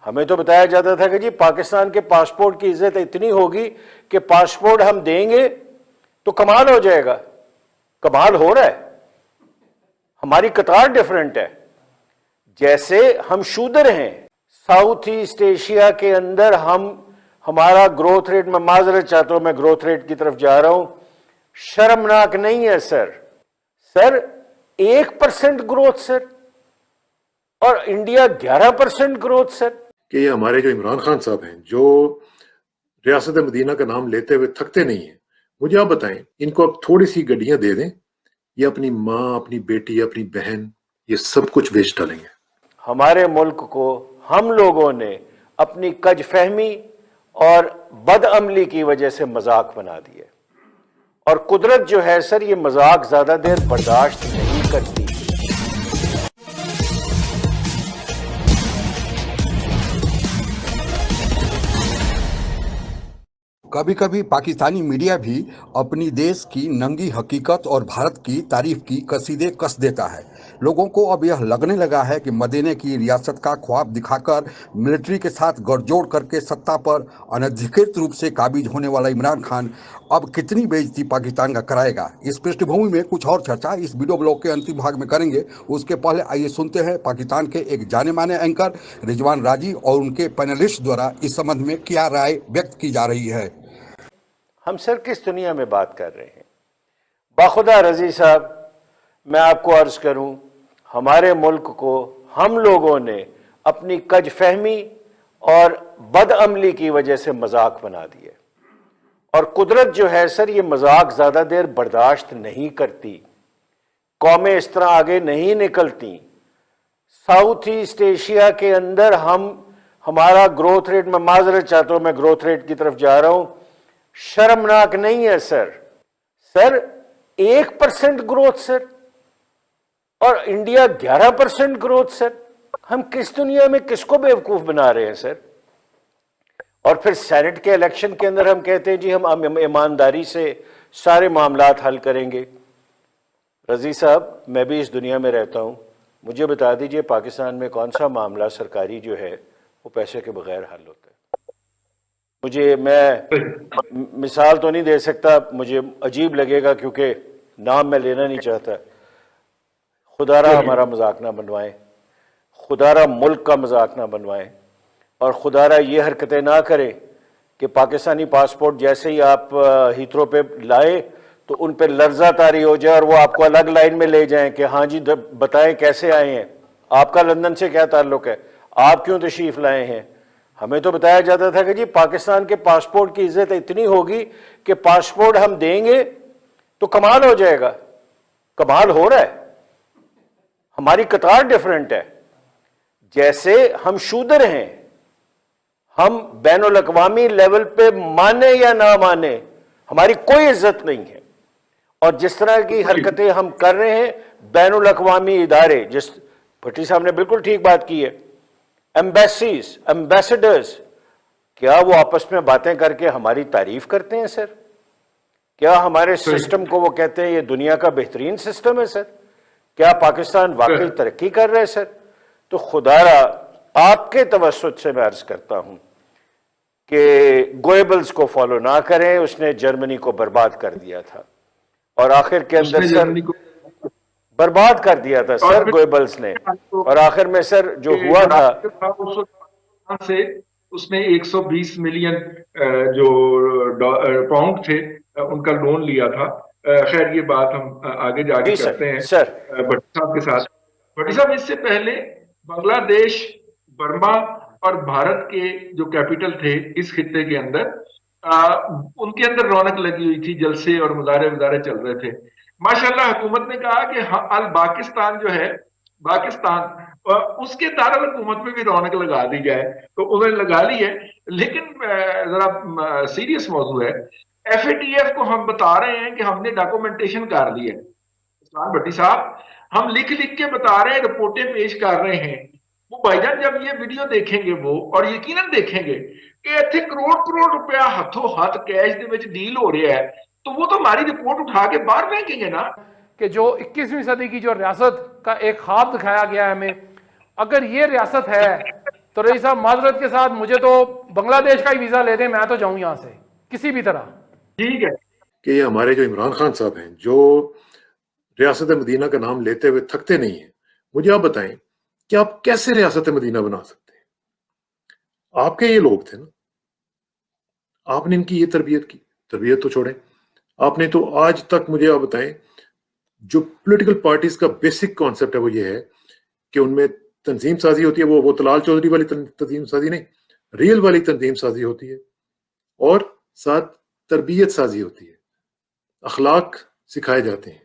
हमें तो बताया जाता था कि जी पाकिस्तान के पासपोर्ट की इज्जत इतनी होगी कि पासपोर्ट हम देंगे तो कमाल हो जाएगा। कमाल हो रहा है। हमारी कतार डिफरेंट है। जैसे हम शूदर हैं, साउथ ईस्ट एशिया के अंदर हमारा ग्रोथ रेट, मैं माजरत चाहता हूं, मैं ग्रोथ रेट की तरफ जा रहा हूं, शर्मनाक नहीं है सर 1% ग्रोथ सर, और इंडिया 11% ग्रोथ सर। कि ये हमारे जो इमरान खान साहब हैं, जो रियासत मदीना का नाम लेते हुए थकते नहीं हैं, मुझे आप बताएं, इनको अब थोड़ी सी गड्डियां दे दें, ये अपनी माँ, अपनी बेटी, अपनी बहन, ये सब कुछ बेच डालेंगे। हमारे मुल्क को हम लोगों ने अपनी कजफहमी और बदअमली की वजह से मजाक बना दिया, और कुदरत जो है सर, ये मजाक ज्यादा देर बर्दाश्त नहीं करती। कभी कभी पाकिस्तानी मीडिया भी अपनी देश की नंगी हकीकत और भारत की तारीफ की कसीदे कस देता है। लोगों को अब यह लगने लगा है कि मदीने की रियासत का ख्वाब दिखाकर मिलिट्री के साथ गठजोड़ करके सत्ता पर अनधिकृत रूप से काबिज होने वाला इमरान खान अब कितनी बेइज्जती पाकिस्तान का कराएगा। इस पृष्ठभूमि में कुछ और चर्चा इस वीडियो ब्लॉग के अंतिम भाग में करेंगे। उसके पहले आइए सुनते हैं पाकिस्तान के एक जाने माने एंकर रिजवान राजी और उनके पैनलिस्ट द्वारा इस संबंध में क्या राय व्यक्त की जा रही है। हम सर किस दुनिया में बात कर रहे हैं? बाखुदा रजी साहब, मैं आपको अर्ज करूं, हमारे मुल्क को हम लोगों ने अपनी कजफहमी और बदअमली की वजह से मजाक बना दिया, और कुदरत जो है सर, ये मजाक ज्यादा देर बर्दाश्त नहीं करती। कौमें इस तरह आगे नहीं निकलती। साउथ ईस्ट एशिया के अंदर हमारा ग्रोथ रेट, मैं माजरत चाहता हूं, मैं ग्रोथ रेट की तरफ जा रहा हूं, शर्मनाक नहीं है सर 1% ग्रोथ सर, और इंडिया 11% ग्रोथ सर। हम किस दुनिया में किसको बेवकूफ बना रहे हैं सर? और फिर सेनेट के इलेक्शन के अंदर हम कहते हैं जी हम ईमानदारी से सारे मामलात हल करेंगे। रजी साहब, मैं भी इस दुनिया में रहता हूं, मुझे बता दीजिए पाकिस्तान में कौन सा मामला सरकारी जो है वो पैसे के बगैर हल होता है? मैं मिसाल तो नहीं दे सकता, मुझे अजीब लगेगा क्योंकि नाम मैं लेना नहीं चाहता। खुदारा हमारा मजाक ना बनवाएं, खुदारा मुल्क का मजाक ना बनवाएं, और खुदारा ये हरकतें ना करें कि पाकिस्तानी पासपोर्ट जैसे ही आप हीथ्रो पे लाए तो उन पे लर्जा तारी हो जाए और वो आपको अलग लाइन में ले जाएं कि हाँ जी बताएं कैसे आए हैं, आपका लंदन से क्या ताल्लुक है, आप क्यों तशरीफ लाए हैं। हमें तो बताया जाता था कि जी पाकिस्तान के पासपोर्ट की इज्जत इतनी होगी कि पासपोर्ट हम देंगे तो कमाल हो जाएगा। कमाल हो रहा है। हमारी कतार डिफरेंट है। जैसे हम शूदर हैं, हम बैनुल अक़वामी लेवल पे माने या ना माने हमारी कोई इज्जत नहीं है, और जिस तरह की हरकतें हम कर रहे हैं बैनुल अक़वामी इदारे, जिस भट्टी साहब ने बिल्कुल ठीक बात की है, एम्बेसीज, एम्बेसडर्स, क्या वो आपस में बातें करके हमारी तारीफ करते हैं सर? क्या हमारे सिस्टम को वो कहते हैं ये दुनिया का बेहतरीन सिस्टम है सर? क्या पाकिस्तान वाकई तरक्की कर रहा है सर? तो खुदारा आपके तवस्सुत से मैं अर्ज करता हूं कि गोएबल्स को फॉलो ना करें, उसने जर्मनी को बर्बाद कर दिया था, और आखिर के अंदर सर बर्बाद कर दिया था सर गोएबल्स ने, और आखिर में सर जो हुआ था से उसने 120 मिलियन जो पाउंड थे उनका लोन लिया था। खैर ये बात हम आगे जाके करते हैं सर भट्टी साहब के साथ। भट्टी साहब, इससे पहले बांग्लादेश, बर्मा और भारत के जो कैपिटल थे इस खित्ते के अंदर, उनके अंदर रौनक लगी हुई थी, जलसे और मुजाहरे चल रहे थे। माशाल्लाह हुकूमत ने कहा कि अल पाकिस्तान जो है, पाकिस्तान, उसके दारुल हुकूमत में भी रौनक लगा दी जाए, तो उन्होंने लगा ली है। लेकिन जरा सीरियस मौजू है, FATF को हम बता रहे हैं कि हमने डॉक्यूमेंटेशन कर ली है। इस्लाम भट्टी साहब, हम लिख लिख के बता रहे हैं, रिपोर्टें पेश कर रहे हैं। वो भाईजान जब ये वीडियो देखेंगे वो, और यकीनन देखेंगे कि इतने करोड़ करोड़ रुपया हाथों हाथ कैश दे विच डील हो रहा है, तो वो तो हमारी रिपोर्ट उठा के बाहर फेंकेंगे ना कि जो 21वीं सदी की जो रियासत का एक ख्वाब दिखाया गया है हमें, अगर ये रियासत है तो रईस साहब माजरत के साथ मुझे तो बांग्लादेश का ही वीजा ले दें, मैं तो जाऊं यहां से किसी भी तरह। ठीक है कि ये हमारे जो इमरान खान साहब हैं, जो रियासत मदीना का नाम लेते हुए थकते नहीं हैं, मुझे आप बताएं कि आप कैसे रियासत मदीना बना सकते हैं? आपके ये लोग थे ना, आपने इनकी ये तरबियत की। तरबियत तो छोड़ें, आपने तो आज तक, मुझे आप बताएं, जो पॉलिटिकल पार्टीज का बेसिक कॉन्सेप्ट है वो ये है कि उनमें तंजीम साजी होती है, वो तलाल चौधरी वाली तंजीम साजी नहीं, रियल वाली तंजीम साजी होती है, और साथ तरबियत साजी होती है, अखलाक सिखाए जाते हैं।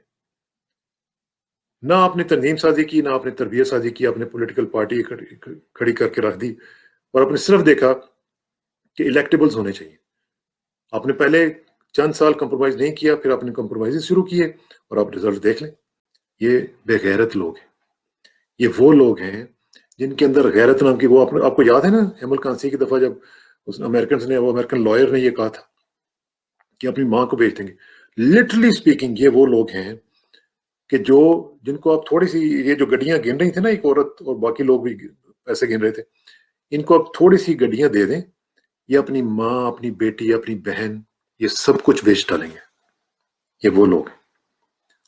ना आपने तंजीम साजी की, ना आपने तरबियत साजी की, आपने पॉलिटिकल पार्टी खड़ी करके रख दी और आपने सिर्फ देखा कि इलेक्टेबल्स होने चाहिए। आपने पहले चंद साल कंप्रोमाइज नहीं किया, फिर आपने कंप्रोमाइज शुरू किए और आप रिजल्ट देख लें। ये बेगैरत लोग हैं, ये वो लोग हैं जिनके अंदर गैरत नाम की, वो आपको याद है ना हेमल कांसी की दफा जब उस अमेरिकन लॉयर ने ये कहा था कि अपनी मां को भेज देंगे। लिटरली स्पीकिंग ये वो लोग हैं कि जिनको आप थोड़ी सी, ये जो गड्डियां गिन रही थी ना, एक औरत और बाकी लोग भी पैसे गिन रहे थे, इनको आप थोड़ी सी गड्डियां दे दें, ये अपनी माँ, अपनी बेटी, अपनी बहन, ये सब कुछ बेच डालेंगे। ये वो लोग हैं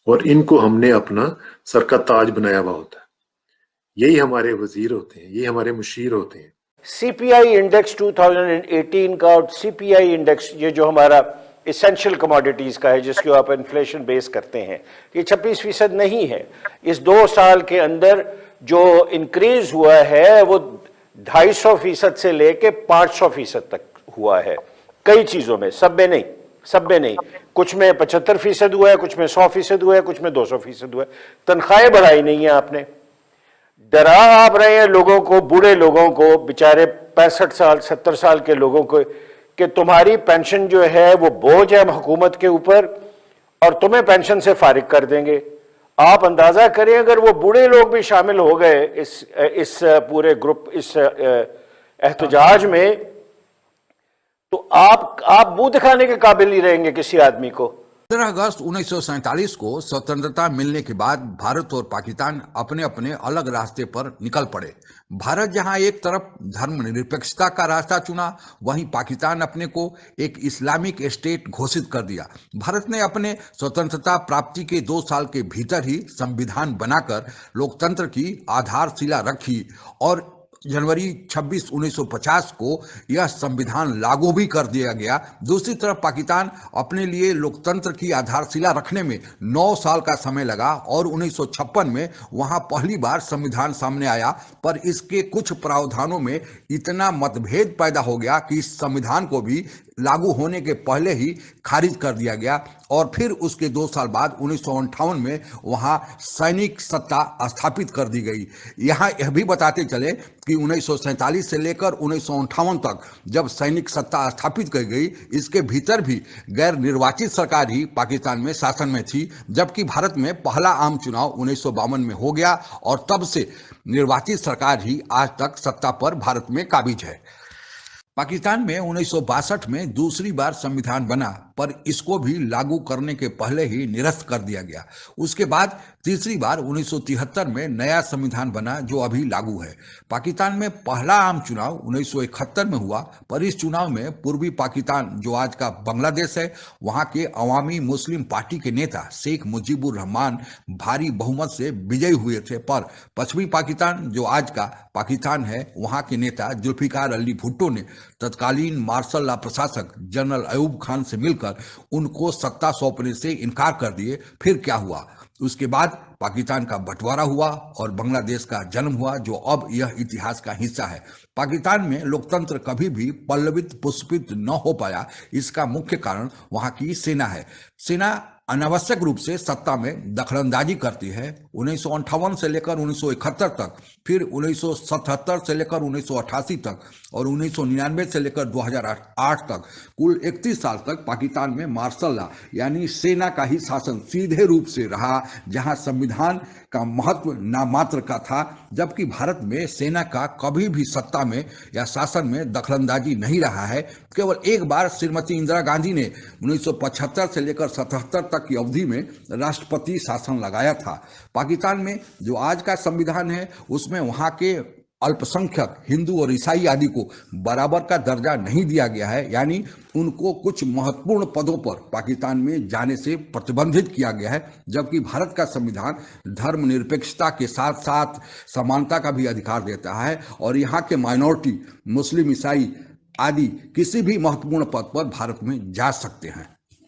और इनको हमने अपना सर का ताज बनाया हुआ होता है। यही हमारे वजीर होते हैं, यही हमारे मुशीर होते हैं। सीपीआई इंडेक्स 2018 का और सीपीआई इंडेक्स, ये जो हमारा इसेंशियल कमोडिटीज का है जिसको आप इन्फ्लेशन बेस करते हैं, ये 26% नहीं है। इस 2 साल के अंदर जो इंक्रीज हुआ है वो 250% से लेके 500% तक हुआ है। कई चीजों में, सब में नहीं, कुछ में 75% हुआ है, कुछ में 100% हुआ है, कुछ में 200% हुआ है। तनख्वाहें बढ़ाई नहीं है आपने, डरा आप रहे हैं लोगों को, बूढ़े लोगों को, बेचारे 65 साल 70 साल के लोगों को, कि तुम्हारी पेंशन जो है वो बोझ है हुकूमत के ऊपर और तुम्हें पेंशन से फारिग कर देंगे। आप अंदाजा करें अगर वो बूढ़े लोग भी शामिल हो गए इस पूरे ग्रुप, इस एहतजाज में, तो आप मुंह दिखाने के काबिल नहीं रहेंगे किसी आदमी को। 15 अगस्त 1947 को स्वतंत्रता मिलने के बाद भारत और पाकिस्तान अपने अपने अलग रास्ते पर निकल पड़े। भारत जहां एक तरफ धर्मनिरपेक्षता का रास्ता चुना, वहीं पाकिस्तान अपने को एक इस्लामिक स्टेट घोषित कर दिया। भारत ने अपने स्वतंत्रता प्राप्ति के 2 साल के भीतर ही संविधान बनाकर लोकतंत्र की आधारशिला रखी और जनवरी 26, 1950 को यह संविधान लागू भी कर दिया गया। दूसरी तरफ पाकिस्तान अपने लिए लोकतंत्र की आधारशिला रखने में 9 साल का समय लगा और 1956 में वहां पहली बार संविधान सामने आया, पर इसके कुछ प्रावधानों में इतना मतभेद पैदा हो गया कि इस संविधान को भी लागू होने के पहले ही खारिज कर दिया गया और फिर उसके 2 साल बाद 1958 में वहां सैनिक सत्ता स्थापित कर दी गई। यहाँ यह भी बताते चले कि 1947 से लेकर 1958 तक जब सैनिक सत्ता स्थापित की गई, इसके भीतर भी गैर निर्वाचित सरकार ही पाकिस्तान में शासन में थी, जबकि भारत में पहला आम चुनाव 1952 में हो गया और तब से निर्वाचित सरकार ही आज तक सत्ता पर भारत में काबिज है। पाकिस्तान में 1962 में दूसरी बार संविधान बना, पर इसको भी लागू करने के पहले ही निरस्त कर दिया गया। उसके बाद तीसरी बार 1973 में नया संविधान बना जो अभी लागू है। पाकिस्तान में पहला आम चुनाव 1971 में हुआ, पर इस चुनाव में पूर्वी पाकिस्तान जो आज का बांग्लादेश है, वहां के अवामी मुस्लिम पार्टी के नेता शेख मुजीबुर रहमान भारी बहुमत से विजयी हुए थे, पर पश्चिमी पाकिस्तान जो आज का पाकिस्तान है, वहां के नेता जुल्फिकार अली भुट्टो ने तत्कालीन मार्शल लॉ प्रशासक जनरल अयूब खान से मिलकर उनको सत्ता सौंपने से इनकार कर दिए। फिर क्या हुआ? उसके बाद पाकिस्तान का बंटवारा हुआ और बांग्लादेश का जन्म हुआ, जो अब यह इतिहास का हिस्सा है। पाकिस्तान में लोकतंत्र कभी भी पल्लवित पुष्पित न हो पाया, इसका मुख्य कारण वहां की सेना है। सेना अनावश्यक रूप से सत्ता में दखलंदाजी करती है। 1958 से लेकर 1971 तक, फिर 1977 से लेकर 1988 तक और 1999 से लेकर 2008 तक, कुल 31 साल तक पाकिस्तान में मार्शल लॉ यानी सेना का ही शासन सीधे रूप से रहा, जहां संविधान का महत्व नामात्र का था, जबकि भारत में सेना का कभी भी सत्ता में या शासन में दखलंदाजी नहीं रहा है। केवल एक बार श्रीमती इंदिरा गांधी ने 1975 से लेकर 77 तक की अवधि में राष्ट्रपति शासन लगाया था। पाकिस्तान में जो आज का संविधान है, उसमें वहां के अल्पसंख्यक हिंदू और ईसाई आदि को बराबर का दर्जा नहीं दिया गया है, यानी उनको कुछ महत्वपूर्ण पदों पर पाकिस्तान में जाने से प्रतिबंधित किया गया है, जबकि भारत का संविधान धर्मनिरपेक्षता के साथ साथ समानता का भी अधिकार देता है और यहाँ के माइनॉरिटी मुस्लिम, ईसाई आदि किसी भी महत्वपूर्ण पद पर भारत में जा सकते हैं।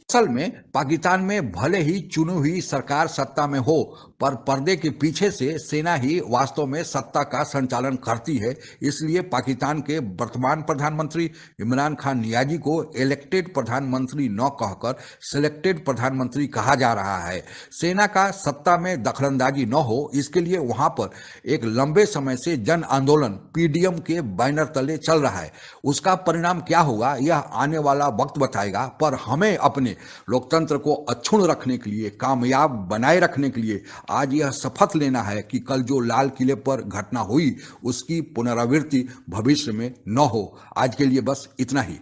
असल में पाकिस्तान में भले ही चुनी हुई सरकार सत्ता में हो, पर पर्दे के पीछे से सेना ही वास्तव में सत्ता का संचालन करती है। इसलिए पाकिस्तान के वर्तमान प्रधानमंत्री इमरान खान नियाजी को इलेक्टेड प्रधानमंत्री न कहकर सिलेक्टेड प्रधानमंत्री कहा जा रहा है। सेना का सत्ता में दखलंदाजी न हो, इसके लिए वहां पर एक लंबे समय से जन आंदोलन पीडीएम के बैनर तले चल रहा है। उसका परिणाम क्या होगा यह आने वाला वक्त बताएगा, पर हमें अपने लोकतंत्र को अक्षुण्ण रखने के लिए, कामयाब बनाए रखने के लिए आज यह शपथ लेना है कि कल जो लाल किले पर घटना हुई उसकी पुनरावृत्ति भविष्य में न हो। आज के लिए बस इतना ही।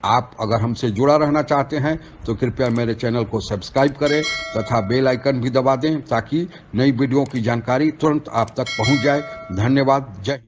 आप अगर हमसे जुड़ा रहना चाहते हैं तो कृपया मेरे चैनल को सब्सक्राइब करें तथा बेल आइकन भी दबा दें ताकि नई वीडियो की जानकारी तुरंत आप तक पहुंच जाए। धन्यवाद। जय